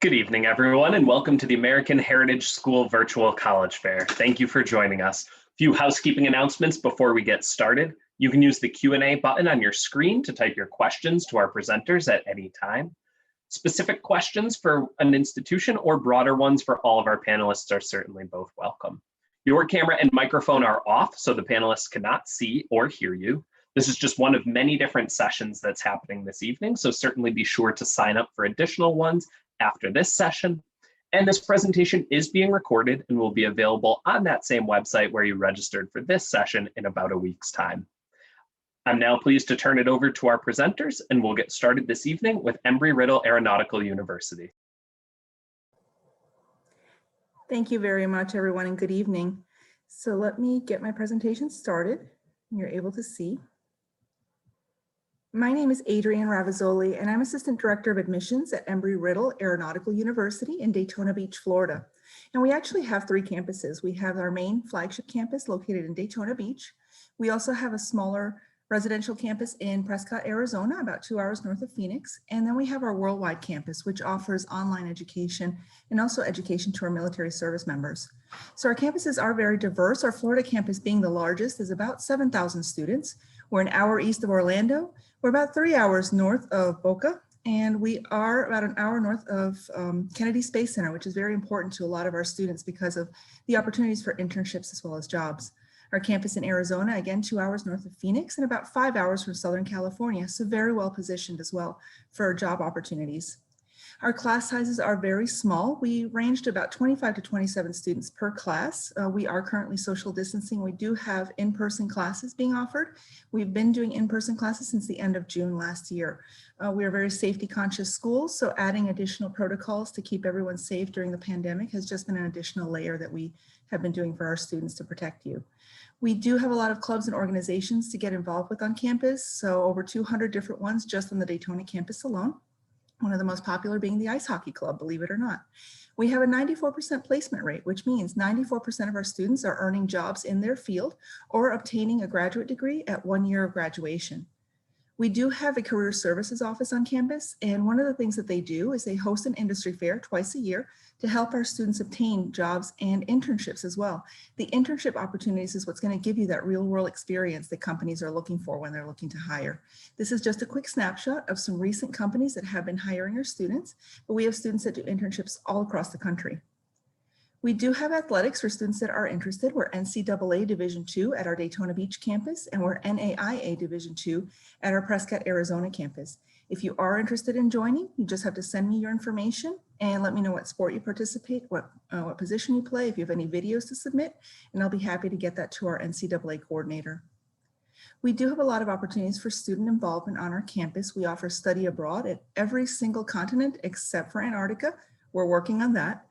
Good evening, everyone, and welcome to the American Heritage School Virtual College Fair. Thank you for joining us. A few housekeeping announcements before we get started. You can use the Q&A button on your screen to type your questions to our presenters at any time. Specific questions for an institution or broader ones for all of our panelists are certainly both welcome. Your camera and microphone are off, so the panelists cannot see or hear you. This is just one of many different sessions that's happening this evening, so certainly be sure to sign up for additional ones after this session. And this presentation is being recorded and will be available on that same website where you registered for this session in about a week's time. I'm now pleased to turn it over to our presenters, and we'll get started this evening with Embry Riddle Aeronautical University. Thank you very much, everyone, and good evening. So let me get my presentation started. You're able to see. My name is Adrienne Ravizoli, and I'm Assistant Director of Admissions at Embry Riddle Aeronautical University in Daytona Beach, Florida. And we actually have three campuses. We have our main flagship campus located in Daytona Beach. We also have a smaller residential campus in Prescott, Arizona, about 2 hours north of Phoenix. And then we have our worldwide campus, which offers online education and also education to our military service members. So our campuses are very diverse. Our Florida campus, being the largest, is about 7,000 students. We're an hour east of Orlando. We're about 3 hours north of Boca, and we are about an hour north of Kennedy Space Center, which is very important to a lot of our students because of the opportunities for internships as well as jobs. Our campus in Arizona, again, 2 hours north of Phoenix and about 5 hours from Southern California, so very well positioned as well for job opportunities. Our class sizes are very small. We range to about 25 to 27 students per class. We are currently social distancing. We do have in-person classes being offered. We've been doing in-person classes since the end of June last year. We are very safety conscious schools, so adding additional protocols to keep everyone safe during the pandemic has just been an additional layer that we have been doing for our students to protect you. We do have a lot of clubs and organizations to get involved with on campus, so over 200 different ones just on the Daytona campus alone. One of the most popular being the ice hockey club, believe it or not. We have a 94% placement rate, which means 94% of our students are earning jobs in their field or obtaining a graduate degree at 1 year of graduation. We do have a career services office on campus, and one of the things that they do is they host an industry fair twice a year to help our students obtain jobs and internships as well. The internship opportunities is what's going to give you that real world experience that companies are looking for when they're looking to hire. This is just a quick snapshot of some recent companies that have been hiring our students, but we have students that do internships all across the country. We do have athletics for students that are interested. We're NCAA Division II at our Daytona Beach campus, and we're NAIA Division II at our Prescott, Arizona campus. If you are interested in joining, you just have to send me your information and let me know what sport you participate, what position you play, if you have any videos to submit, and I'll be happy to get that to our NCAA coordinator. We do have a lot of opportunities for student involvement on our campus. We offer study abroad at every single continent except for Antarctica. We're working on that.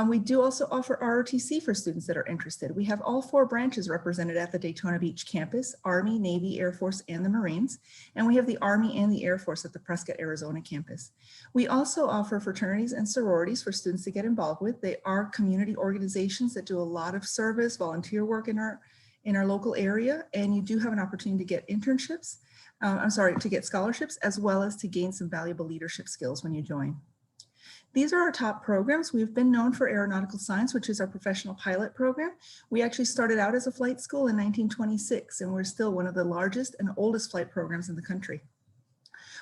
We do also offer ROTC for students that are interested. We have all 4 branches represented at the Daytona Beach campus: Army, Navy, Air Force, and the Marines. And we have the Army and the Air Force at the Prescott, Arizona campus. We also offer fraternities and sororities for students to get involved with. They are community organizations that do a lot of service, volunteer work in our local area. And you do have an opportunity to get internships, to get scholarships, as well as to gain some valuable leadership skills when you join. These are our top programs. We've been known for aeronautical science, which is our professional pilot program. We actually started out as a flight school in 1926, and we're still one of the largest and oldest flight programs in the country.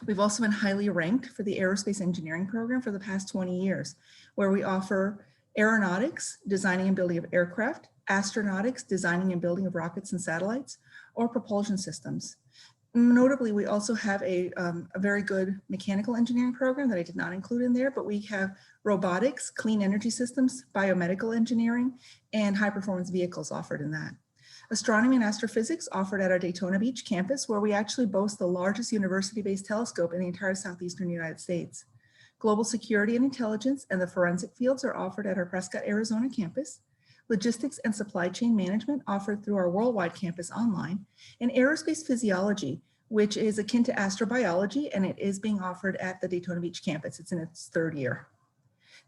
We've also been highly ranked for the aerospace engineering program for the past 20 years, where we offer aeronautics, designing and building of aircraft, astronautics, designing and building of rockets and satellites, or propulsion systems. Notably, we also have a very good mechanical engineering program that I did not include in there, but we have robotics, clean energy systems, biomedical engineering, and high performance vehicles offered in that. Astronomy and astrophysics offered at our Daytona Beach campus, where we actually boast the largest university-based telescope in the entire southeastern United States. Global security and intelligence and the forensic fields are offered at our Prescott, Arizona campus. Logistics and supply chain management offered through our worldwide campus online, and aerospace physiology, which is akin to astrobiology, and it is being offered at the Daytona Beach campus. It's in its 3rd year.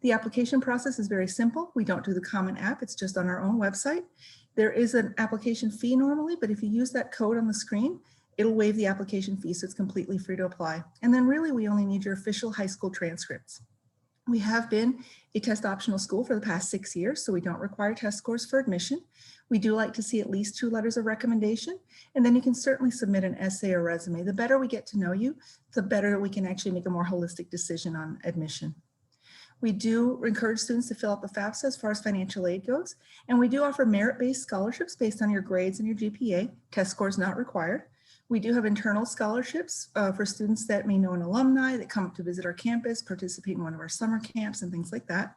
The application process is very simple. We don't do the Common App, it's just on our own website. There is an application fee normally, but if you use that code on the screen, it'll waive the application fee, so it's completely free to apply. And then really, we only need your official high school transcripts. We have been a test optional school for the past 6 years, so we don't require test scores for admission. We do like to see at least 2 letters of recommendation, and then you can certainly submit an essay or resume. The better we get to know you, the better we can actually make a more holistic decision on admission. We do encourage students to fill out the FAFSA as far as financial aid goes, and we do offer merit-based scholarships based on your grades and your GPA, test scores not required. We do have internal scholarships for students that may know an alumni that come up to visit our campus, participate in one of our summer camps and things like that.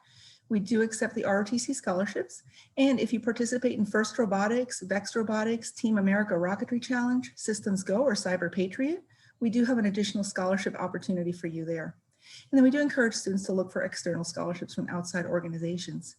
We do accept the ROTC scholarships. And if you participate in FIRST Robotics, VEX Robotics, Team America Rocketry Challenge, Systems Go, or Cyber Patriot, we do have an additional scholarship opportunity for you there. And then we do encourage students to look for external scholarships from outside organizations.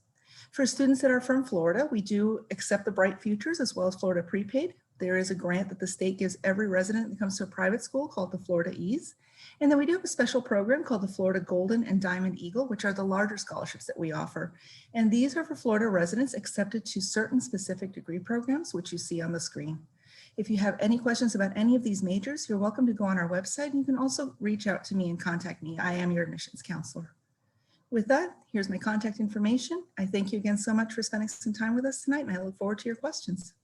For students that are from Florida, we do accept the Bright Futures as well as Florida Prepaid. There is a grant that the state gives every resident that comes to a private school called the Florida Ease. And then we do have a special program called the Florida Golden and Diamond Eagle, which are the larger scholarships that we offer. And these are for Florida residents accepted to certain specific degree programs, which you see on the screen. If you have any questions about any of these majors, you're welcome to go on our website. And you can also reach out to me and contact me. I am your admissions counselor. With that, here's my contact information. I thank you again so much for spending some time with us tonight, and I look forward to your questions.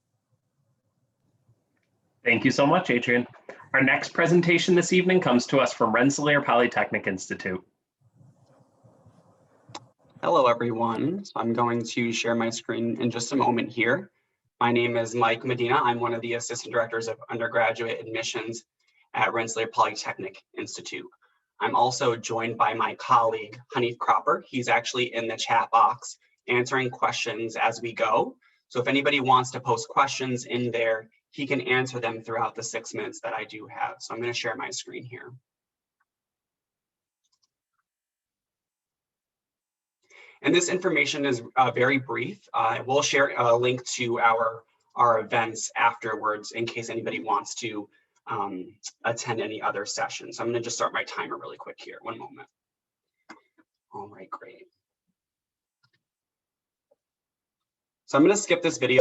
Thank you so much, Adrian. Our next presentation this evening comes to us from Rensselaer Polytechnic Institute. Hello, everyone. So I'm going to share my screen in just a moment here. My name is Mike Medina. I'm one of the assistant directors of undergraduate admissions at Rensselaer Polytechnic Institute. I'm also joined by my colleague, Hanif Cropper. He's actually in the chat box answering questions as we go. So if anybody wants to post questions in there, he can answer them throughout the 6 minutes that I do have. So I'm going to share my screen here. And this information is very brief. We'll share a link to our events afterwards in case anybody wants to attend any other sessions. So I'm going to just start my timer really quick here. One moment. All right, great. So I'm going to skip this video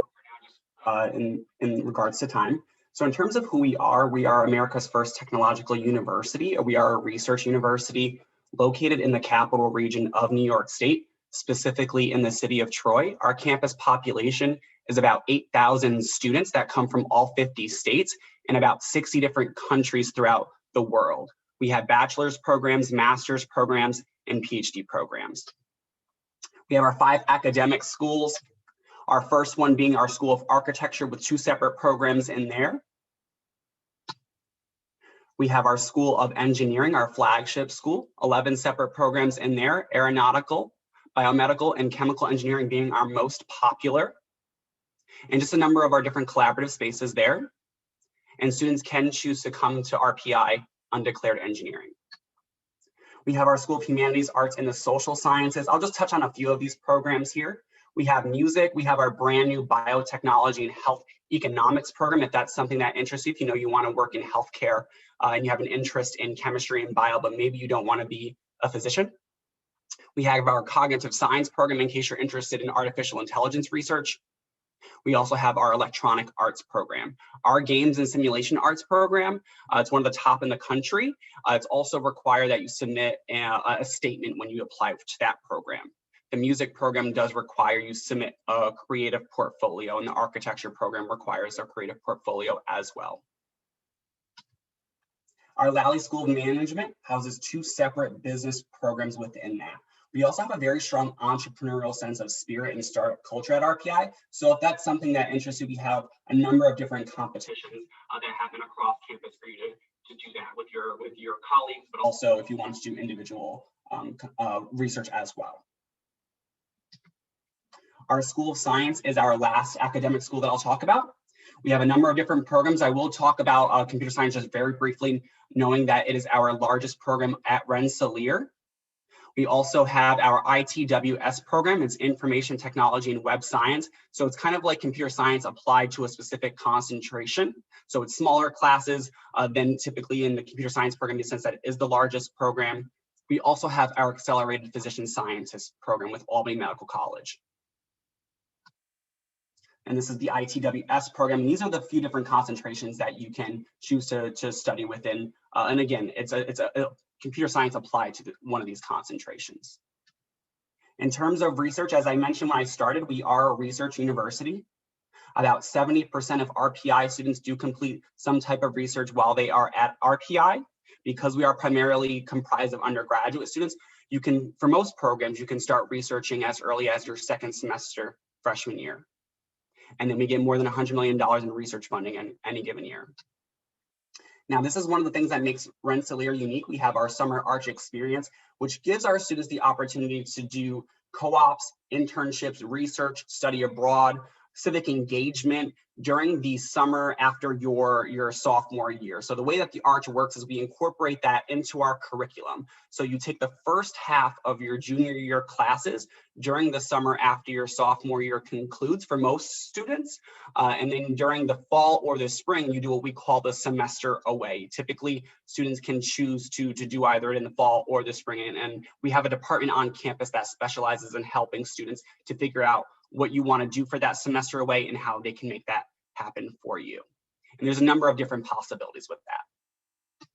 in regards to time. So in terms of who we are America's first technological university. We are a research university located in the capital region of New York State, specifically in the city of Troy. Our campus population is about 8,000 students that come from all 50 states and about 60 different countries throughout the world. We have bachelor's programs, master's programs, and PhD programs. We have our 5 academic schools. Our first one being our School of Architecture with 2 separate programs in there. We have our School of Engineering, our flagship school, 11 separate programs in there, Aeronautical, Biomedical, and Chemical Engineering being our most popular. And just a number of our different collaborative spaces there. And students can choose to come to RPI undeclared engineering. We have our School of Humanities, Arts, and the Social Sciences. I'll just touch on a few of these programs here. We have music, we have our brand new biotechnology and health economics program, if that's something that interests you, if you know you want to work in healthcare and you have an interest in chemistry and bio, but maybe you don't want to be a physician. We have our cognitive science program in case you're interested in artificial intelligence research. We also have our electronic arts program. Our games and simulation arts program, it's one of the top in the country. It's also required that you submit a statement when you apply to that program. The music program does require you submit a creative portfolio, and the architecture program requires a creative portfolio as well. Our Lally School of Management houses 2 separate business programs within that. We also have a very strong entrepreneurial sense of spirit and startup culture at RPI. So if that's something that interests you, we have a number of different competitions that happen across campus for you to do that with your colleagues, but also if you want to do individual research as well. Our School of Science is our last academic school that I'll talk about. We have a number of different programs. I will talk about computer science just very briefly, knowing that it is our largest program at Rensselaer. We also have our ITWS program. It's Information Technology and Web Science. So it's kind of like computer science applied to a specific concentration. So it's smaller classes than typically in the computer science program in the sense that it is the largest program. We also have our Accelerated Physician Scientist program with Albany Medical College. And this is the ITWS program. And these are the few different concentrations that you can choose to study within. And again, it's a computer science applied to one of these concentrations. In terms of research, as I mentioned when I started, we are a research university. About 70% of RPI students do complete some type of research while they are at RPI. Because we are primarily comprised of undergraduate students, you can, for most programs, you can start researching as early as your second semester freshman year. And then we get more than $100 million in research funding in any given year. Now, this is one of the things that makes Rensselaer unique. We have our summer arch experience, which gives our students the opportunity to do co-ops, internships, research, study abroad, civic engagement during the summer after your sophomore year. So the way that the arch works is we incorporate that into our curriculum. So you take the first half of your junior year classes during the summer after your sophomore year concludes for most students. And then during the fall or the spring, you do what we call the semester away. Typically, students can choose to do either in the fall or the spring. And we have a department on campus that specializes in helping students to figure out what you want to do for that semester away and how they can make that happen for you. And there's a number of different possibilities with that.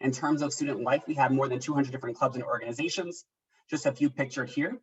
In terms of student life, we have more than 200 different clubs and organizations. Just a few pictured here.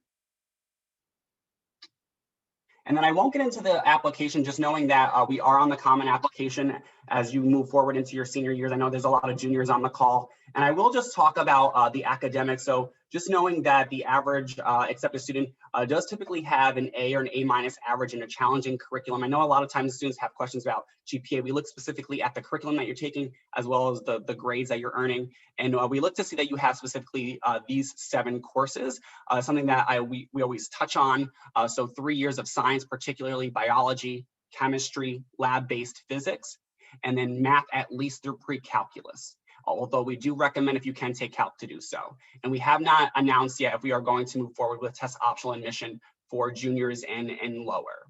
And then I won't get into the application, just knowing that we are on the common application as you move forward into your senior years. I know there's a lot of juniors on the call, and I will just talk about the academics. So just knowing that the average accepted student does typically have an A or an A- average in a challenging curriculum. I know a lot of times students have questions about GPA. We look specifically at the curriculum that you're taking, as well as the grades that you're earning. And we look to see that you have specifically these 7 courses, something that we always touch on. So 3 years of science, particularly biology, chemistry, lab-based physics, and then math at least through pre-calculus. Although we do recommend if you can take calc to do so. And we have not announced yet if we are going to move forward with test optional admission for juniors and lower.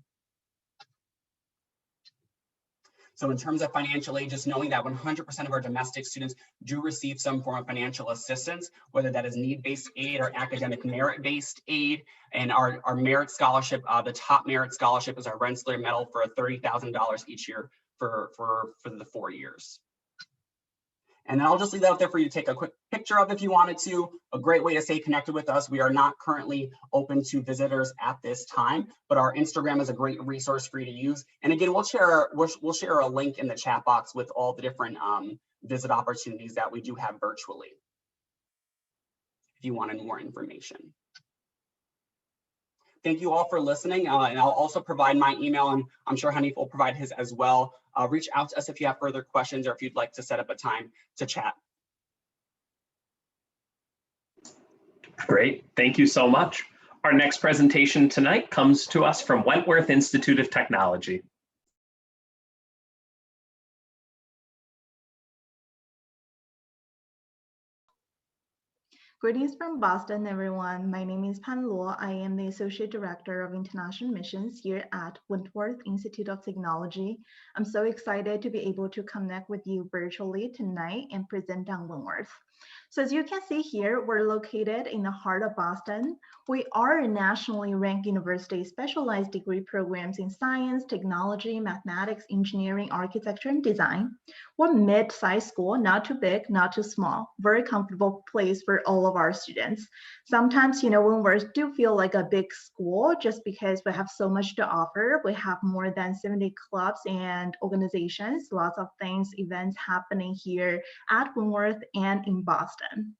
So in terms of financial aid, just knowing that 100% of our domestic students do receive some form of financial assistance, whether that is need-based aid or academic merit-based aid. And our merit scholarship, the top merit scholarship is our Rensselaer Medal for $30,000 each year for the 4 years. And then I'll just leave that out there for you to take a quick picture of if you wanted to. A great way to stay connected with us. We are not currently open to visitors at this time, but our Instagram is a great resource for you to use. And again, we'll share a link in the chat box with all the different visit opportunities that we do have virtually, if you wanted more information. Thank you all for listening, and I'll also provide my email, and I'm sure Hanif will provide his as well. Reach out to us if you have further questions or if you'd like to set up a time to chat. Great, thank you so much. Our next presentation tonight comes to us from Wentworth Institute of Technology. Greetings from Boston, everyone. My name is Pan Luo. I am the Associate Director of International Missions here at Wentworth Institute of Technology. I'm so excited to be able to connect with you virtually tonight and present on Wentworth. So as you can see here, we're located in the heart of Boston. We are a nationally ranked university, specialized degree programs in science, technology, mathematics, engineering, architecture, and design. We're mid-sized school, not too big, not too small, very comfortable place for all of our students. Sometimes, when we do feel like a big school, just because we have so much to offer. We have more than 70 clubs and organizations, lots of things, events happening here at Wentworth and in Boston.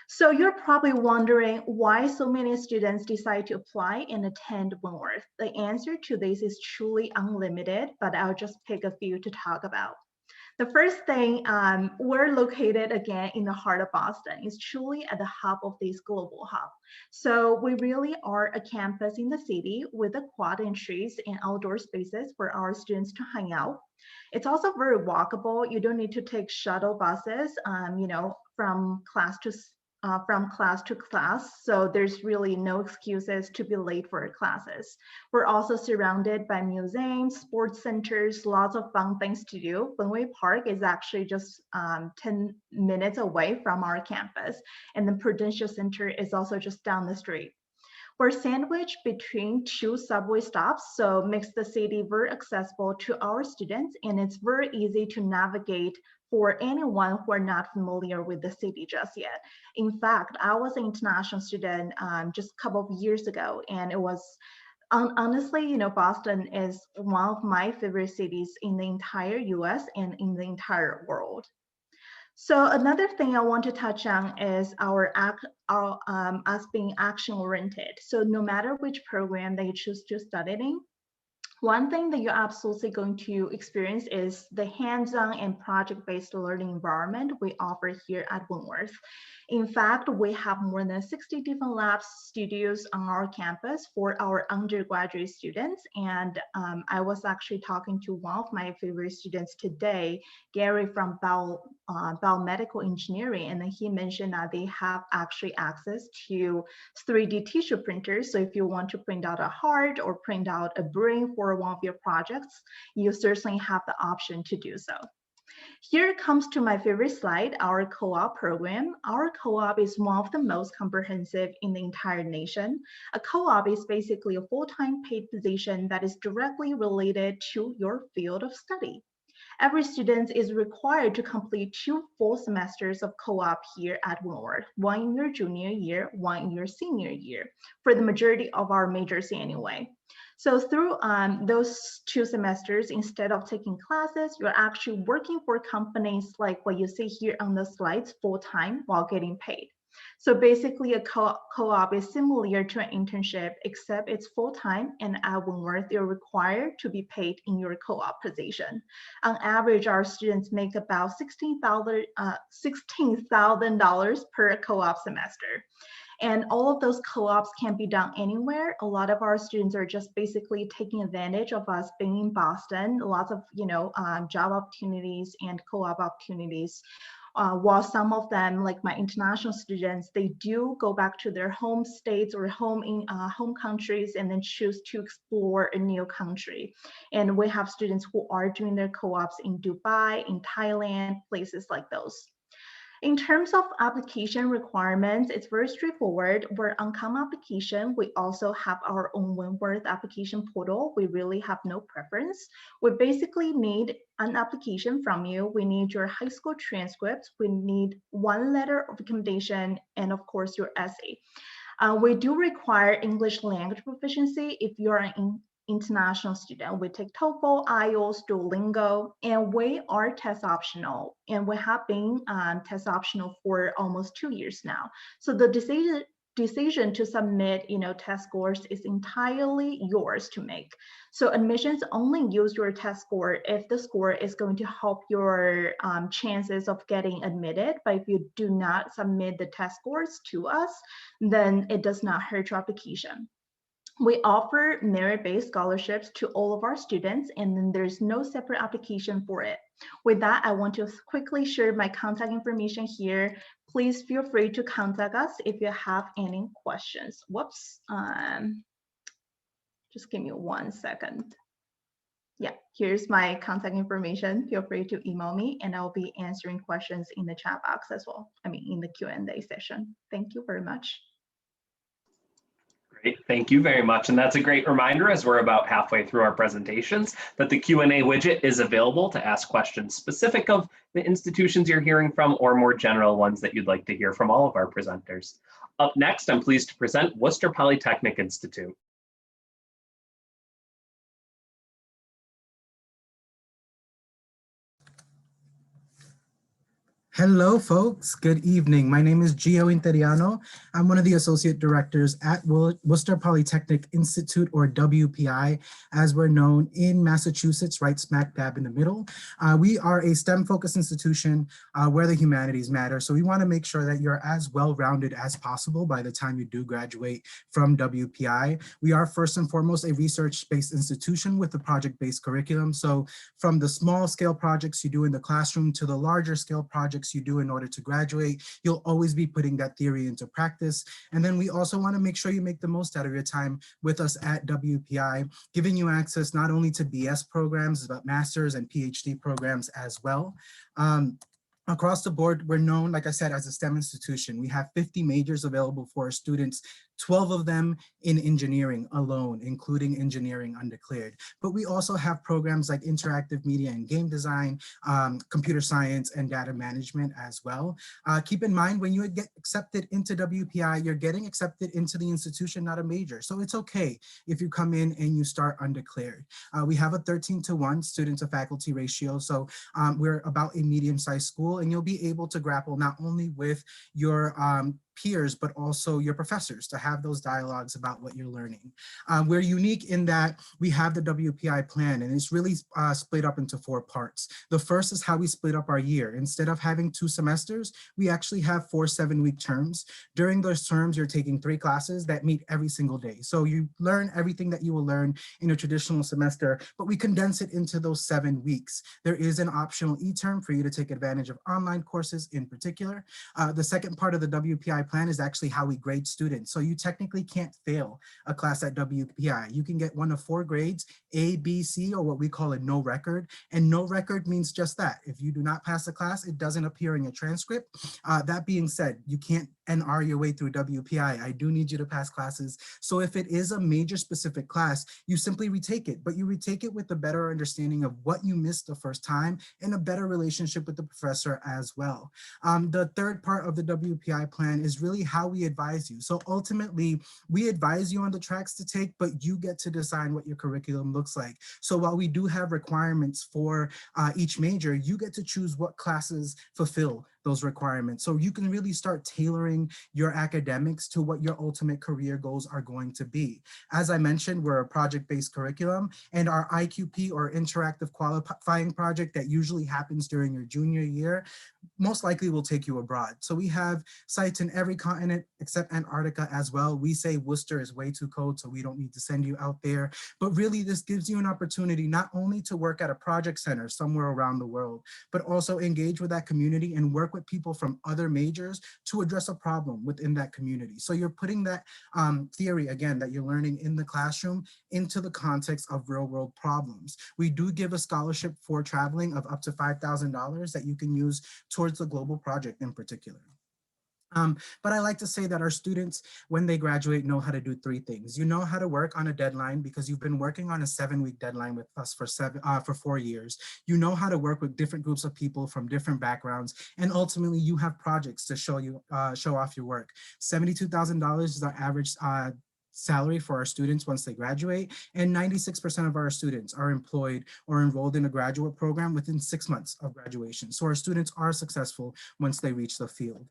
So you're probably wondering why so many students decide to apply and attend Wentworth. The answer to this is truly unlimited, but I'll just pick a few to talk about. The first thing, we're located again in the heart of Boston. It's truly at the hub of this global hub. So we really are a campus in the city with the quad entries and outdoor spaces for our students to hang out. It's also very walkable. You don't need to take shuttle buses, from class to class. So there's really no excuses to be late for classes. We're also surrounded by museums, sports centers, lots of fun things to do. Bunway Park is actually just 10 minutes away from our campus. And the Prudential Center is also just down the street. We're sandwiched between 2 subway stops, so makes the city very accessible to our students, and it's very easy to navigate for anyone who are not familiar with the city just yet. In fact, I was an international student just a couple of years ago, and it was honestly, you know, Boston is one of my favorite cities in the entire US and in the entire world. So another thing I want to touch on is us being action oriented. So no matter which program that you choose to study in, one thing that you're absolutely going to experience is the hands-on and project-based learning environment we offer here at Wentworth. In fact, we have more than 60 different labs studios on our campus for our undergraduate students. And I was actually talking to one of my favorite students today, Gary from biomedical engineering, and he mentioned that they have actually access to 3D tissue printers. So if you want to print out a heart or print out a brain for one of your projects, you certainly have the option to do so. Here comes to my favorite slide, our co-op program. Our co-op is one of the most comprehensive in the entire nation. A co-op is basically a full-time paid position that is directly related to your field of study. Every student is required to complete 2 full semesters of co-op here at Wentworth, one in your junior year, one in your senior year, for the majority of our majors anyway. So through those 2 semesters, instead of taking classes, you're actually working for companies like what you see here on the slides full-time while getting paid. So basically a co-op is similar to an internship, except it's full-time, and at Wentworth, you're required to be paid in your co-op position. On average, our students make about $16,000 per co-op semester. And all of those co-ops can be done anywhere. A lot of our students are just basically taking advantage of us being in Boston, lots of job opportunities and co-op opportunities. While some of them, like my international students, they do go back to their home states or home countries and then choose to explore a new country. And we have students who are doing their co-ops in Dubai, in Thailand, places like those. In terms of application requirements, it's very straightforward. We're on COM application. We also have our own Wentworth application portal. We really have no preference. We basically need an application from you. We need your high school transcript. We need 1 letter of recommendation, and of course your essay. We do require English language proficiency if you're an international student. We take TOEFL, IELTS, Duolingo, and we are test optional. And we have been test optional for almost 2 years now. So the decision to submit, test scores is entirely yours to make. So admissions only use your test score if the score is going to help your chances of getting admitted. But if you do not submit the test scores to us, then it does not hurt your application. We offer merit-based scholarships to all of our students, and then there's no separate application for it. With that, I want to quickly share my contact information here. Please feel free to contact us if you have any questions. Whoops, just give me 1 second. Yeah, here's my contact information. Feel free to email me, and I'll be answering questions in the chat box as well. In the Q&A session. Thank you very much. Great, thank you very much. And that's a great reminder, as we're about halfway through our presentations, that the Q&A widget is available to ask questions specific of the institutions you're hearing from, or more general ones that you'd like to hear from all of our presenters. Up next, I'm pleased to present Worcester Polytechnic Institute. Hello, folks. Good evening. My name is Gio Interiano. I'm one of the associate directors at Worcester Polytechnic Institute, or WPI, as we're known in Massachusetts, right smack dab in the middle. We are a STEM-focused institution where the humanities matter. So we want to make sure that you're as well-rounded as possible by the time you do graduate from WPI. We are first and foremost a research-based institution with a project-based curriculum. So from the small-scale projects you do in the classroom to the larger-scale projects you do in order to graduate, you'll always be putting that theory into practice. And then we also want to make sure you make the most out of your time with us at WPI, giving you access not only to BS programs, but master's and PhD programs as well. Across the board, we're known, like I said, as a STEM institution. We have 50 majors available for our students 12 of them in engineering alone, including engineering undeclared. But we also have programs like interactive media and game design, computer science, and data management as well. Keep in mind, when you get accepted into WPI, you're getting accepted into the institution, not a major. So it's okay if you come in and you start undeclared. We have a 13-to-1 student to faculty ratio. So we're about a medium-sized school, and you'll be able to grapple not only with your peers, but also your professors to have those dialogues about what you're learning. We're unique in that we have the WPI plan, and it's really split up into 4 parts. The first is how we split up our year. Instead of having 2 semesters, we actually have 4 7-week terms. During those terms, you're taking 3 classes that meet every single day. So you learn everything that you will learn in a traditional semester, but we condense it into those 7 weeks. There is an optional e-term for you to take advantage of online courses in particular. The second part of the WPI plan is actually how we grade students. So you technically can't fail a class at WPI. You can get one of 4 grades, A, B, C, or what we call a no record. And no record means just that. If you do not pass a class, it doesn't appear in your transcript. That being said, you can't NR your way through WPI. I do need you to pass classes. So if it is a major specific class, you simply retake it, but you retake it with a better understanding of what you missed the first time and a better relationship with the professor as well. The third part of the WPI plan is really how we advise you. So ultimately, we advise you on the tracks to take, but you get to decide what your curriculum looks like. So while we do have requirements for each major, you get to choose what classes fulfill those requirements. So you can really start tailoring your academics to what your ultimate career goals are going to be. As I mentioned, we're a project-based curriculum, and our IQP, or interactive qualifying project, that usually happens during your junior year, most likely will take you abroad. So we have sites in every continent except Antarctica as well. We say Worcester is way too cold, so we don't need to send you out there. But really, this gives you an opportunity not only to work at a project center somewhere around the world, but also engage with that community and work with people from other majors to address a problem within that community. So you're putting that theory, again, that you're learning in the classroom into the context of real world problems. We do give a scholarship for traveling of up to $5,000 that you can use towards the global project in particular. But I like to say that our students, when they graduate, know how to do 3 things. You know how to work on a deadline because you've been working on a 7-week deadline with us for 4 years. You know how to work with different groups of people from different backgrounds, and ultimately you have projects to show off your work. $72,000 is our average salary for our students once they graduate, and 96% of our students are employed or enrolled in a graduate program within 6 months of graduation. So our students are successful once they reach the field.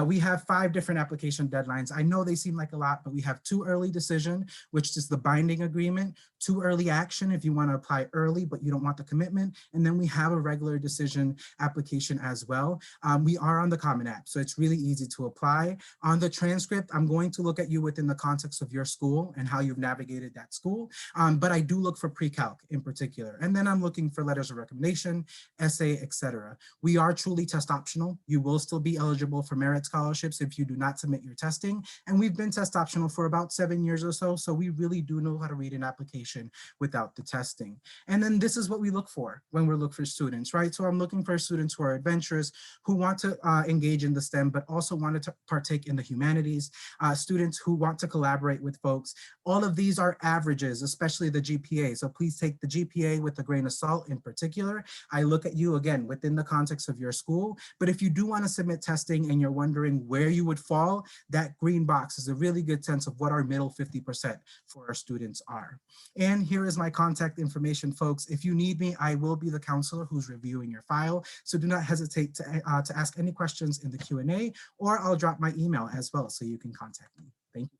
We have 5 different application deadlines. I know they seem like a lot, but we have 2 early decision, which is the binding agreement, 2 early action if you want to apply early but you don't want the commitment, and then we have a regular decision application as well. We are on the Common App, so it's really easy to apply. On the transcript, I'm going to look at you within the context of your school and how you've navigated that school, but I do look for pre-calc in particular. And then I'm looking for letters of recommendation, essay, etc. We are truly test optional. You will still be eligible for merit scholarships if you do not submit your testing. And we've been test optional for about 7 years or so, so we really do know how to read an application without the testing. And then this is what we look for when we look for students, right? So I'm looking for students who are adventurous, who want to engage in the STEM, but also want to partake in the humanities, students who want to collaborate with folks. All of these are averages, especially the GPA. So please take the GPA with a grain of salt. In particular, I look at you again within the context of your school. But if you do want to submit testing and you're wondering where you would fall, that green box is a really good sense of what our middle 50% for our students are. And here is my contact information, folks. If you need me, I will be the counselor who's reviewing your file. So do not hesitate to ask any questions in the Q&A, or I'll drop my email as well so you can contact me. Thank you.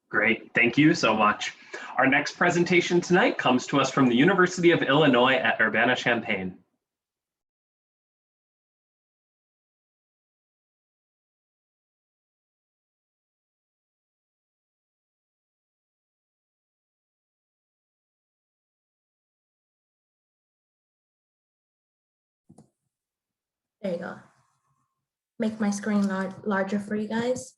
Great, thank you so much. Our next presentation tonight comes to us from the University of Illinois at Urbana-Champaign. There you go. Make my screen larger for you guys.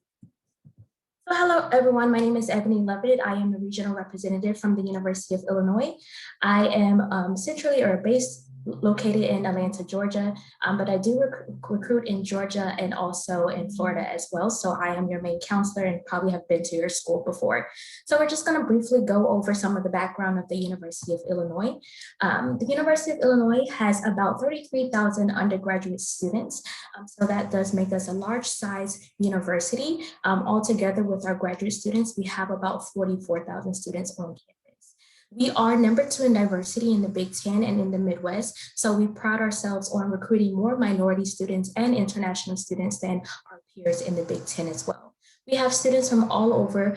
So hello, everyone. My name is Ebony Levitt. I am a regional representative from the University of Illinois. I am centrally or based located in Atlanta, Georgia, but I do recruit in Georgia and also in Florida as well. So I am your main counselor and probably have been to your school before. So we're just going to briefly go over some of the background of the University of Illinois. The University of Illinois has about 33,000 undergraduate students. So that does make us a large size university. Altogether with our graduate students, we have about 44,000 students on campus. We are #2 in diversity in the Big Ten and in the Midwest. So we pride ourselves on recruiting more minority students and international students than our peers in the Big Ten as well. We have students from all over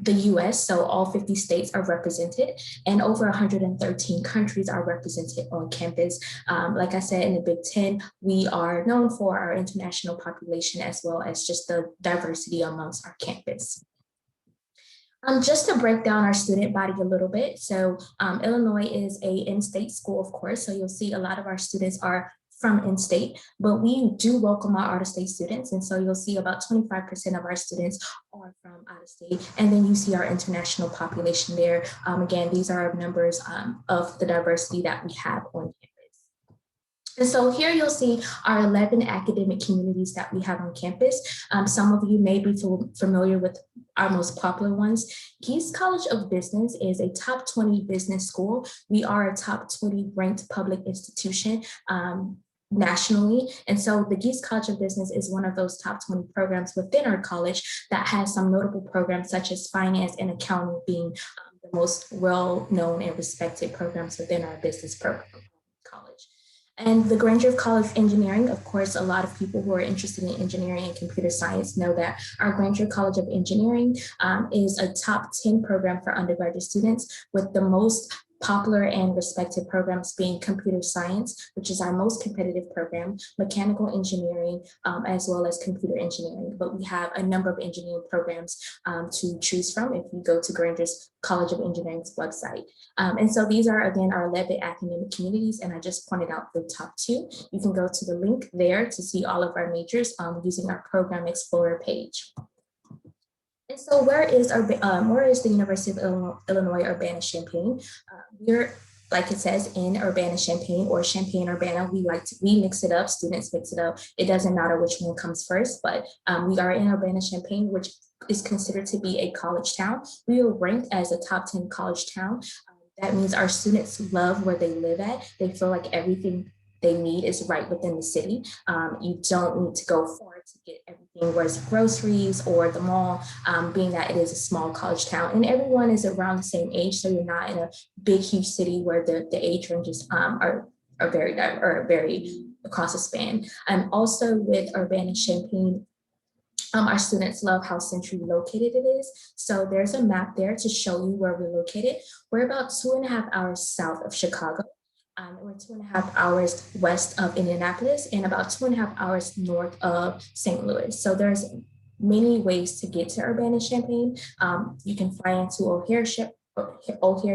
the US, so all 50 states are represented, and over 113 countries are represented on campus. Like I said, in the Big Ten, we are known for our international population as well as just the diversity amongst our campus. Just to break down our student body a little bit. So Illinois is a in-state school, of course. So you'll see a lot of our students are from in-state, but we do welcome our out-of-state students. And so you'll see about 25% of our students are from out-of-state. And then you see our international population there. Again, these are numbers of the diversity that we have on campus. And so here you'll see our 11 academic communities that we have on campus. Some of you may be familiar with our most popular ones. Gies College of Business is a top 20 business school. We are a top 20 ranked public institution nationally. And so the Gies College of Business is one of those top 20 programs within our college that has some notable programs such as finance and accounting being the most well-known and respected programs within our business program college. And the Granger College of Engineering, of course, a lot of people who are interested in engineering and computer science know that our Granger College of Engineering is a top 10 program for undergraduate students, with the most popular and respected programs being computer science, which is our most competitive program, mechanical engineering, as well as computer engineering. But we have a number of engineering programs to choose from if you go to Granger's College of Engineering's website. And so these are, again, our 11 academic communities, and I just pointed out the top 2. You can go to the link there to see all of our majors using our Program Explorer page. And so where is the University of Illinois Urbana-Champaign? We're, like it says, in Urbana-Champaign or Champaign-Urbana. We mix it up, students mix it up. It doesn't matter which one comes first, but we are in Urbana-Champaign, which is considered to be a college town. We are ranked as a top 10 college town. That means our students love where they live at. They feel like everything they need is right within the city. You don't need to go far to get everything, whereas groceries or the mall, being that it is a small college town and everyone is around the same age. So you're not in a big, huge city where the age ranges are very across the span. Also with Urbana-Champaign, our students love how centrally located it is. So there's a map there to show you where we're located. We're about 2.5 hours south of Chicago. We're 2.5 hours west of Indianapolis and about 2.5 hours north of St. Louis. So there's many ways to get to Urbana-Champaign. You can fly into O'Hare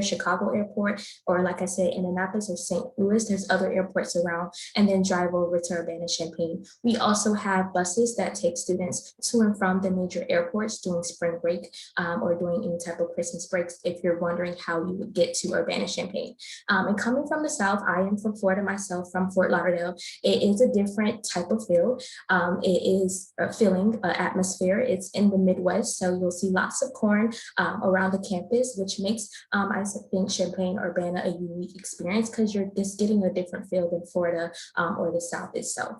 Chicago Airport, or like I said, Indianapolis or St. Louis. There's other airports around, and then drive over to Urbana-Champaign. We also have buses that take students to and from the major airports during spring break or during any type of Christmas breaks, if you're wondering how you would get to Urbana-Champaign. And coming from the South, I am from Florida myself, from Fort Lauderdale. It is a different type of feel. It is a feeling, atmosphere. It's in the Midwest, so you'll see lots of corn around the campus, which makes I think Champaign-Urbana a unique experience because you're just getting a different feel than Florida or the South itself.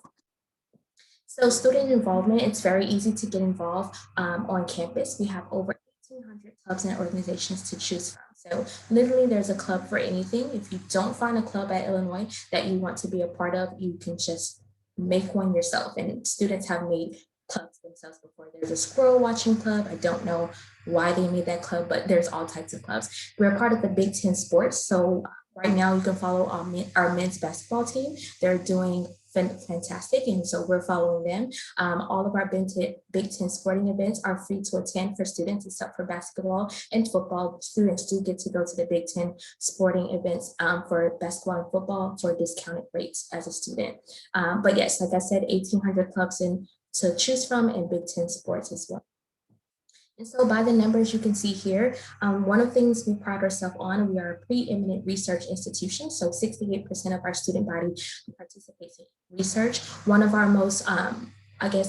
So student involvement, it's very easy to get involved on campus. We have over 1,800 clubs and organizations to choose from. So literally there's a club for anything. If you don't find a club at Illinois that you want to be a part of, you can just make one yourself. And students have made clubs themselves before. There's a squirrel watching club. I don't know why they made that club, but there's all types of clubs. We're part of the Big Ten sports. So right now you can follow our men's basketball team. They're doing fantastic, and so we're following them. All of our Big Ten sporting events are free to attend for students, except for basketball and football. Students do get to go to the Big Ten sporting events for basketball and football for discounted rates as a student. But yes, like I said, 1,800 clubs to choose from, and Big Ten sports as well. And so by the numbers you can see here, one of the things we pride ourselves on, we are a preeminent research institution. So 68% of our student body participates in research. One of our most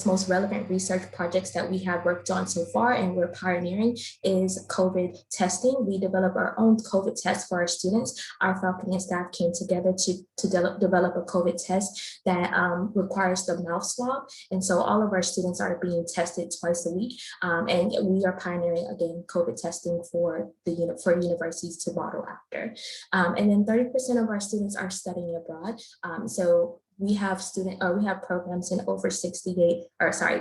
most relevant research projects that we have worked on so far and we're pioneering is COVID testing. We developed our own COVID test for our students. Our faculty and staff came together to develop a COVID test that requires the mouth swab. And so all of our students are being tested twice a week. And we are pioneering, again, COVID testing for universities to model after. And then 30% of our students are studying abroad. So we have programs in over 68,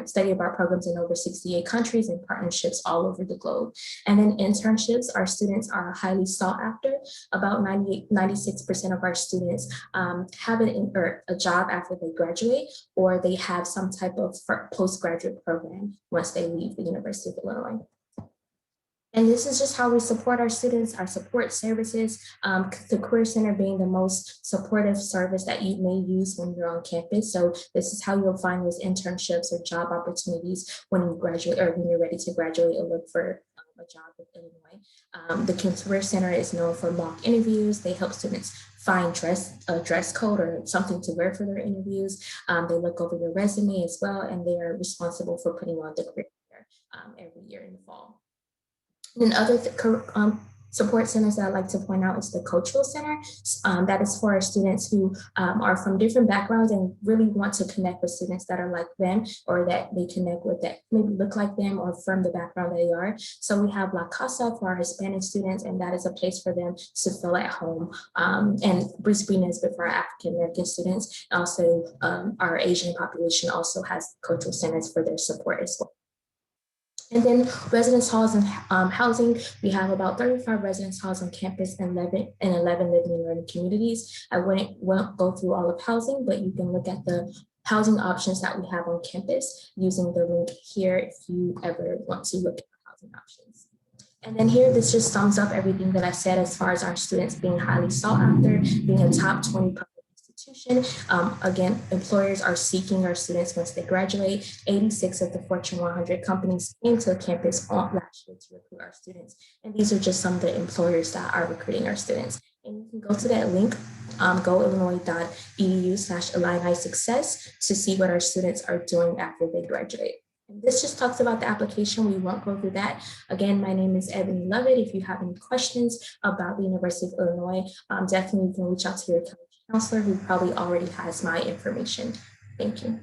study abroad programs in over 68 countries and partnerships all over the globe. And then internships, our students are highly sought after. About 96% of our students have a job after they graduate, or they have some type of postgraduate program once they leave the University of Illinois. And this is just how we support our students, our support services, the Career Center being the most supportive service that you may use when you're on campus. So this is how you'll find those internships or job opportunities when you graduate or when you're ready to graduate or look for a job with Illinois. The Career Center is known for mock interviews. They help students find a dress code or something to wear for their interviews. They look over your resume as well, and they are responsible for putting on the career fair every year in the fall. And other support centers that I like to point out is the Cultural Center. That is for our students who are from different backgrounds and really want to connect with students that are like them, or that they connect with that maybe look like them or from the background they are. So we have La Casa for our Hispanic students, and that is a place for them to feel at home. And Brisbane is for our African American students. Also, our Asian population also has cultural centers for their support as well. And then residence halls and housing, we have about 35 residence halls on campus and 11 living and learning communities. I won't go through all of housing, but you can look at the housing options that we have on campus using the link here if you ever want to look at housing options. And then here, this just sums up everything that I said as far as our students being highly sought after, being a top 20 public institution. Again, employers are seeking our students once they graduate. 86 of the Fortune 100 companies came to the campus last year to recruit our students. And these are just some of the employers that are recruiting our students. And you can go to that link, goillinois.edu/Illini Success to see what our students are doing after they graduate. And this just talks about the application. We won't go through that. Again, my name is Ebony Lovett. If you have any questions about the University of Illinois, definitely you can reach out to your counselor who probably already has my information. Thank you.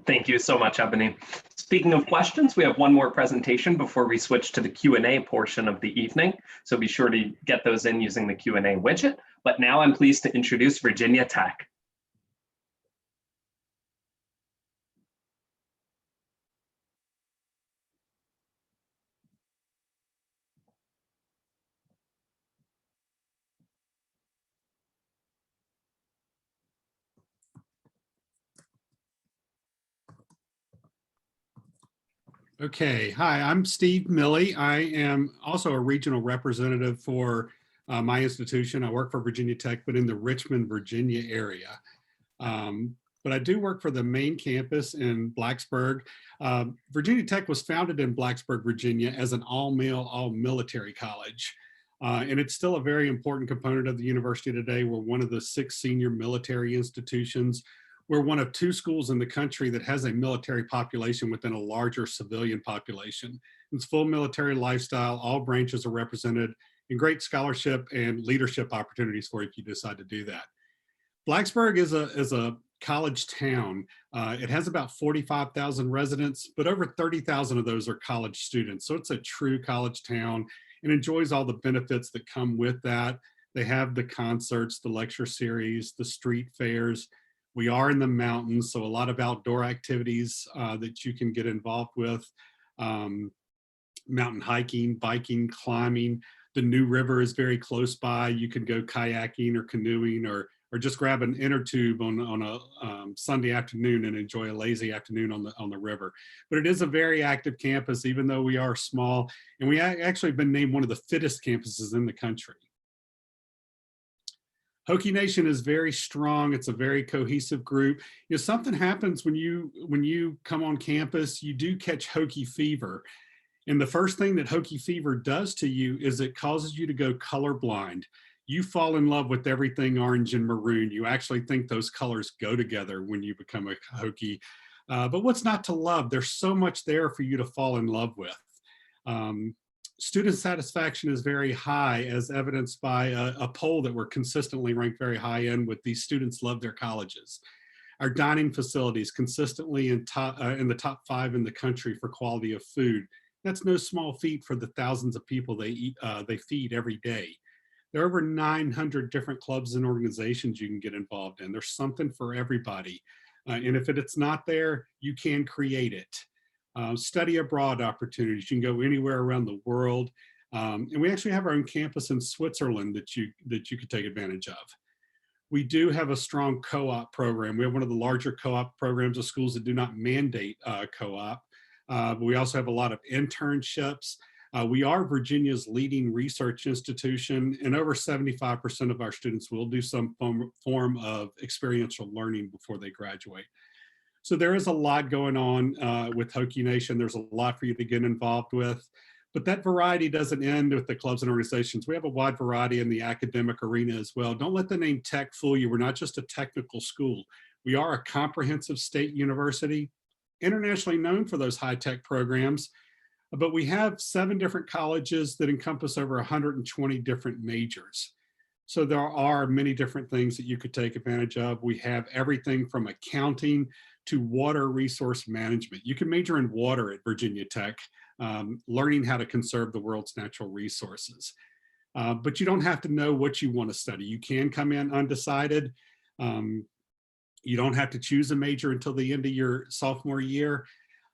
Thank you so much, Ebony. Speaking of questions, we have one more presentation before we switch to the Q&A portion of the evening. So be sure to get those in using the Q&A widget. But now I'm pleased to introduce Virginia Tech. Okay, hi, I'm Steve Milley. I am also a regional representative for my institution. I work for Virginia Tech, but in the Richmond, Virginia area. But I do work for the main campus in Blacksburg. Virginia Tech was founded in Blacksburg, Virginia as an all-male, all-military college. And it's still a very important component of the university today. We're one of the 6 senior military institutions. We're one of 2 schools in the country that has a military population within a larger civilian population. It's full military lifestyle, all branches are represented, and great scholarship and leadership opportunities for you if you decide to do that. Blacksburg is a college town. It has about 45,000 residents, but over 30,000 of those are college students. So it's a true college town and enjoys all the benefits that come with that. They have the concerts, the lecture series, the street fairs. We are in the mountains, so a lot of outdoor activities that you can get involved with. Mountain hiking, biking, climbing. The New River is very close by. You can go kayaking or canoeing or just grab an inner tube on a Sunday afternoon and enjoy a lazy afternoon on the river. But it is a very active campus, even though we are small. And we actually been named one of the fittest campuses in the country. Hokie Nation is very strong. It's a very cohesive group. You know, something happens when you come on campus, you do catch Hokie fever. And the first thing that Hokie fever does to you is it causes you to go colorblind. You fall in love with everything orange and maroon. You actually think those colors go together when you become a Hokie. But what's not to love? There's so much there for you to fall in love with. Student satisfaction is very high, as evidenced by a poll that we're consistently ranked very high in with these students love their colleges. Our dining facilities consistently in the top 5 in the country for quality of food. That's no small feat for the thousands of people they feed every day. There are over 900 different clubs and organizations you can get involved in. There's something for everybody. And if it's not there, you can create it. Study abroad opportunities. You can go anywhere around the world. And we actually have our own campus in Switzerland that you could take advantage of. We do have a strong co-op program. We have one of the larger co-op programs of schools that do not mandate co-op. But we also have a lot of internships. We are Virginia's leading research institution, and over 75% of our students will do some form of experiential learning before they graduate. So there is a lot going on with Hokie Nation. There's a lot for you to get involved with. But that variety doesn't end with the clubs and organizations. We have a wide variety in the academic arena as well. Don't let the name tech fool you. We're not just a technical school. We are a comprehensive state university, internationally known for those high-tech programs. But we have 7 different colleges that encompass over 120 different majors. So there are many different things that you could take advantage of. We have everything from accounting to water resource management. You can major in water at Virginia Tech, learning how to conserve the world's natural resources. But you don't have to know what you want to study. You can come in undecided. You don't have to choose a major until the end of your sophomore year.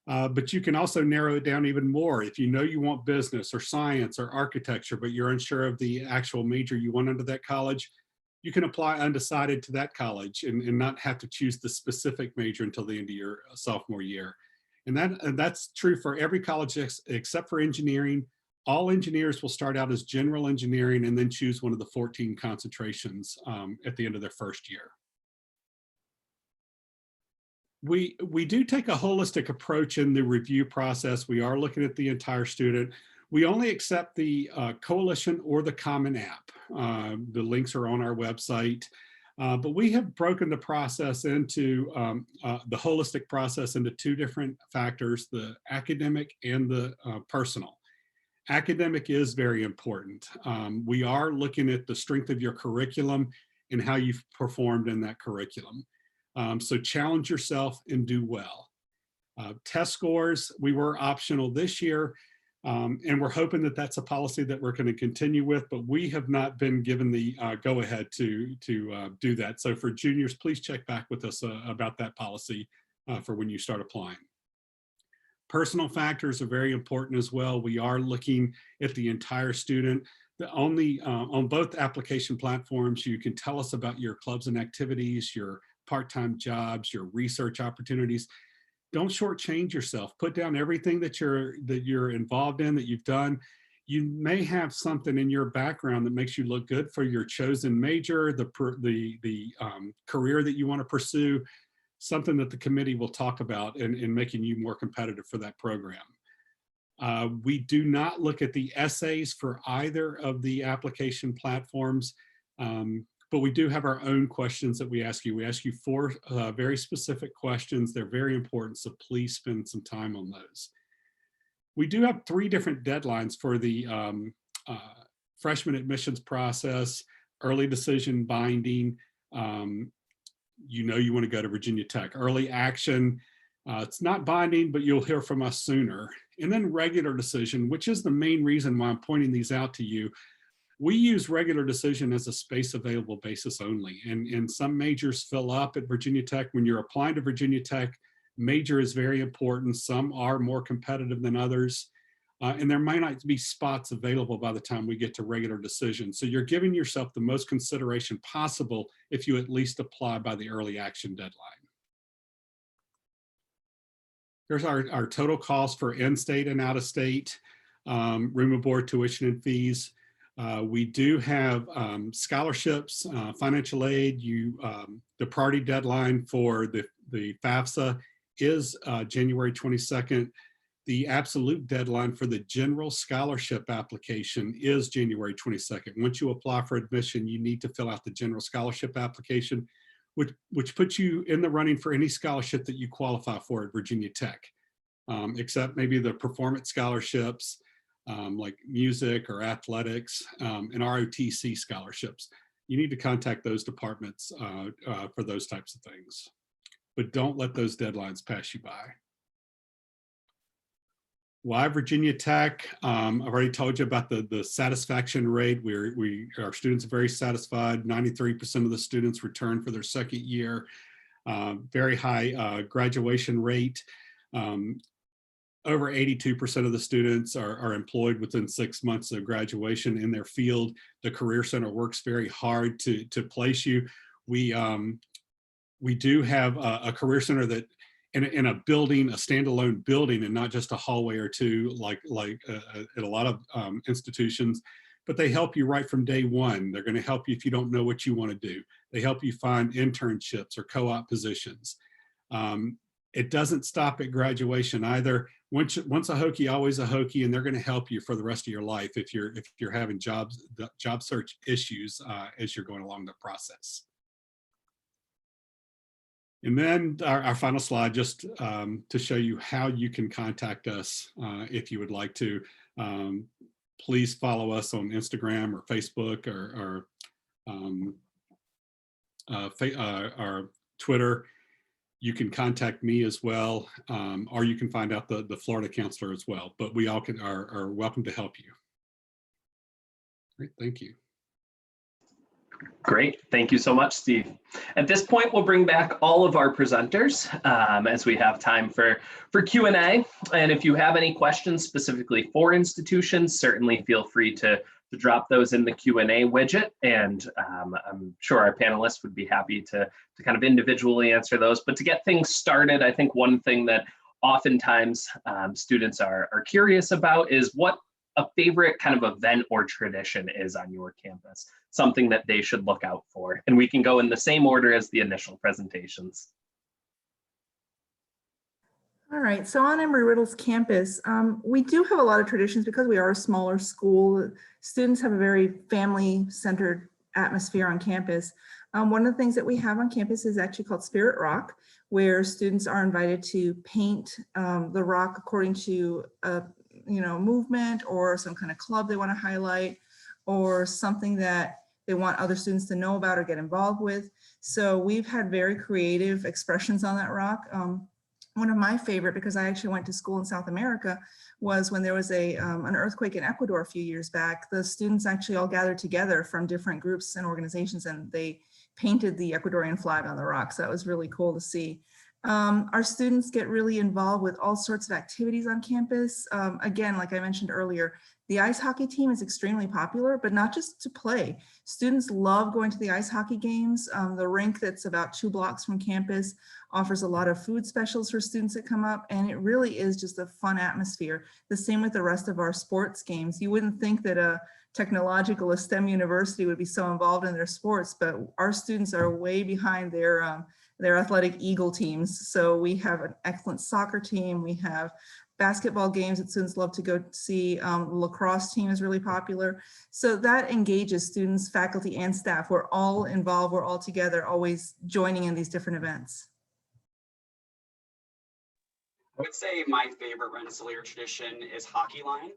But you can also narrow it down even more. If you know you want business or science or architecture, but you're unsure of the actual major you want under that college, you can apply undecided to that college and not have to choose the specific major until the end of your sophomore year. And that's true for every college except for engineering. All engineers will start out as general engineering and then choose one of the 14 concentrations at the end of their first year. We do take a holistic approach in the review process. We are looking at the entire student. We only accept the Coalition or the Common App. The links are on our website. But we have broken the process into the holistic process into 2 different factors, the academic and the personal. Academic is very important. We are looking at the strength of your curriculum and how you've performed in that curriculum. So challenge yourself and do well. Test scores, we were optional this year, and we're hoping that that's a policy that we're going to continue with, but we have not been given the go-ahead to do that. So for juniors, please check back with us about that policy for when you start applying. Personal factors are very important as well. We are looking at the entire student. On both application platforms, you can tell us about your clubs and activities, your part-time jobs, your research opportunities. Don't shortchange yourself. Put down everything that you're involved in, that you've done. You may have something in your background that makes you look good for your chosen major, the career that you want to pursue, something that the committee will talk about in making you more competitive for that program. We do not look at the essays for either of the application platforms. But we do have our own questions that we ask you. We ask you 4 very specific questions. They're very important, so please spend some time on those. We do have 3 different deadlines for the freshman admissions process, early decision binding. You know you want to go to Virginia Tech. Early action, it's not binding, but you'll hear from us sooner. And then regular decision, which is the main reason why I'm pointing these out to you. We use regular decision as a space available basis only, and some majors fill up at Virginia Tech. When you're applying to Virginia Tech, major is very important. Some are more competitive than others, and there might not be spots available by the time we get to regular decision. So you're giving yourself the most consideration possible if you at least apply by the early action deadline. Here's our total cost for in-state and out-of-state, room and board, tuition and fees. We do have scholarships, financial aid. The priority deadline for the FAFSA is January 22nd. The absolute deadline for the general scholarship application is January 22nd. Once you apply for admission, you need to fill out the general scholarship application, which puts you in the running for any scholarship that you qualify for at Virginia Tech, except maybe the performance scholarships, like music or athletics, and ROTC scholarships. You need to contact those departments for those types of things, but don't let those deadlines pass you by. Why Virginia Tech? I've already told you about the satisfaction rate. Our students are very satisfied. 93% of the students return for their second year. Very high graduation rate. Over 82% of the students are employed within 6 months of graduation in their field. The Career Center works very hard to place you. We do have a Career Center that in a building, a standalone building, and not just a hallway or two like at a lot of institutions, but they help you right from day one. They're going to help you if you don't know what you want to do. They help you find internships or co-op positions. It doesn't stop at graduation either. Once a Hokie, always a Hokie, and they're going to help you for the rest of your life if you're having job search issues as you're going along the process. And then our final slide, just to show you how you can contact us if you would like to. Please follow us on Instagram or Facebook or Twitter. You can contact me as well, or you can find out the Florida counselor as well. But we all are welcome to help you. Great, thank you. Great, thank you so much, Steve. At this point, we'll bring back all of our presenters as we have time for Q&A. And if you have any questions specifically for institutions, certainly feel free to drop those in the Q&A widget. And I'm sure our panelists would be happy to kind of individually answer those. But to get things started, I think one thing that oftentimes students are curious about is what a favorite kind of event or tradition is on your campus, something that they should look out for. And we can go in the same order as the initial presentations. All right, so on Embry-Riddle's campus, we do have a lot of traditions because we are a smaller school. Students have a very family-centered atmosphere on campus. One of the things that we have on campus is actually called Spirit Rock, where students are invited to paint the rock according to a movement or some kind of club they want to highlight, or something that they want other students to know about or get involved with. So we've had very creative expressions on that rock. One of my favorite, because I actually went to school in South America, was when there was an earthquake in Ecuador a few years back. The students actually all gathered together from different groups and organizations, and they painted the Ecuadorian flag on the rock. So that was really cool to see. Our students get really involved with all sorts of activities on campus. Again, like I mentioned earlier, the ice hockey team is extremely popular, but not just to play. Students love going to the ice hockey games. The rink that's about 2 blocks from campus offers a lot of food specials for students that come up, and it really is just a fun atmosphere. The same with the rest of our sports games. You wouldn't think that a technological, a STEM university would be so involved in their sports, but our students are way behind their athletic Eagle teams. So we have an excellent soccer team. We have basketball games that students love to go see. Lacrosse team is really popular. So that engages students, faculty, and staff. We're all involved. We're all together, always joining in these different events. I would say my favorite Rensselaer tradition is Hockey Line.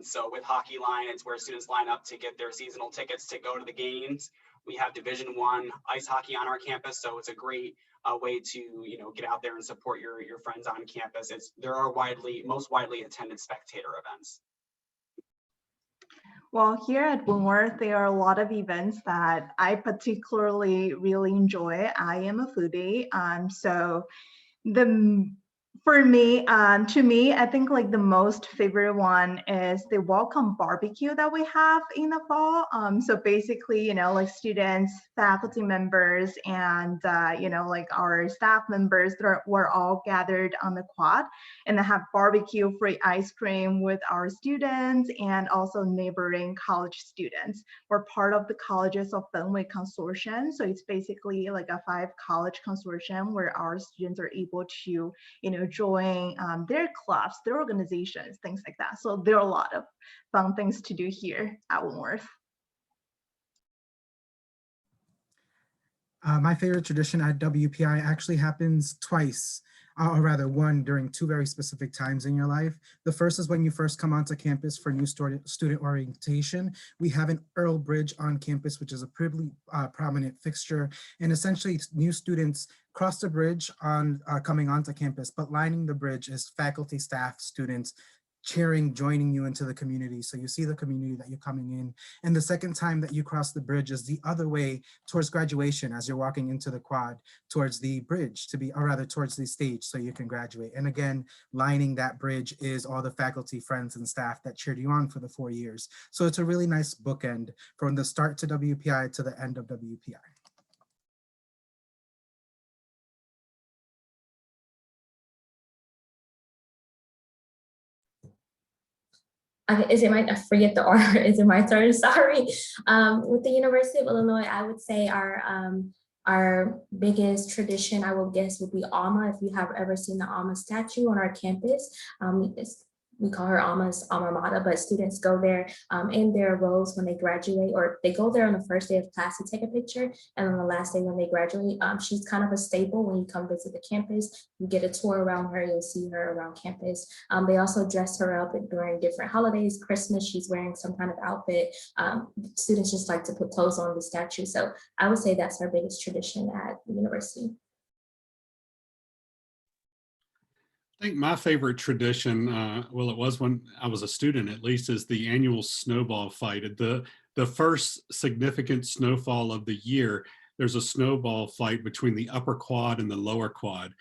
So with Hockey Line, it's where students line up to get their seasonal tickets to go to the games. We have Division I ice hockey on our campus, so it's a great way to get out there and support your friends on campus. There are most widely attended spectator events. Well, here at Wentworth, there are a lot of events that I particularly really enjoy. I am a foodie, so for me, to me, I think like the most favorite one is the welcome barbecue that we have in the fall. So basically, like students, faculty members, and like our staff members, we're all gathered on the quad, and they have barbecue, free ice cream with our students and also neighboring college students. We're part of the Colleges of Fenway Consortium, so it's basically like a 5-college consortium where our students are able to, join their clubs, their organizations, things like that. So there are a lot of fun things to do here at Wentworth. My favorite tradition at WPI actually happens twice, or rather one during two very specific times in your life. The first is when you first come onto campus for new student orientation. We have an Earl Bridge on campus, which is a pretty prominent fixture. And essentially new students cross the bridge on coming onto campus, but lining the bridge is faculty, staff, students, cheering, joining you into the community. So you see the community that you're coming in. And the second time that you cross the bridge is the other way towards graduation as you're walking into the quad towards the bridge or rather towards the stage so you can graduate. And again, lining that bridge is all the faculty, friends, and staff that cheered you on for the 4 years. So it's a really nice bookend from the start to WPI to the end of WPI. Is it my, I forget the order, is it my turn? Sorry. With the University of Illinois, I would say our biggest tradition, I will guess, would be Alma. If you have ever seen the Alma statue on our campus, we call her Alma's alma mater, but students go there in their rows when they graduate, or they go there on the first day of class to take a picture. And on the last day when they graduate, she's kind of a staple when you come visit the campus. You get a tour around her, you'll see her around campus. They also dress her up during different holidays. Christmas, she's wearing some kind of outfit. Students just like to put clothes on the statue. So I would say that's our biggest tradition at the university. I think my favorite tradition, well, it was when I was a student at least, is the annual snowball fight. The first significant snowfall of the year, there's a snowball fight between the upper quad and the lower quad.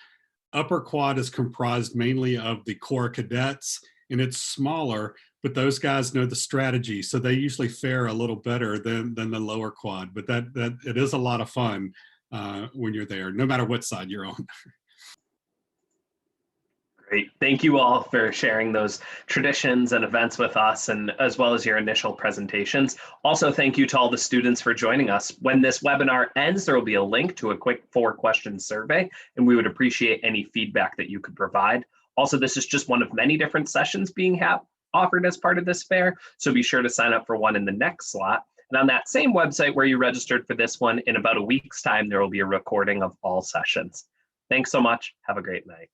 Upper quad is comprised mainly of the Corps Cadets, and it's smaller, but those guys know the strategy, so they usually fare a little better than the lower quad. But that it is a lot of fun when you're there, no matter what side you're on. Great. Thank you all for sharing those traditions and events with us, and as well as your initial presentations. Also, thank you to all the students for joining us. When this webinar ends, there will be a link to a quick 4-question survey, and we would appreciate any feedback that you could provide. Also, this is just one of many different sessions being offered as part of this fair, so be sure to sign up for one in the next slot. And on that same website where you registered for this one, in about a week's time, there will be a recording of all sessions. Thanks so much. Have a great night.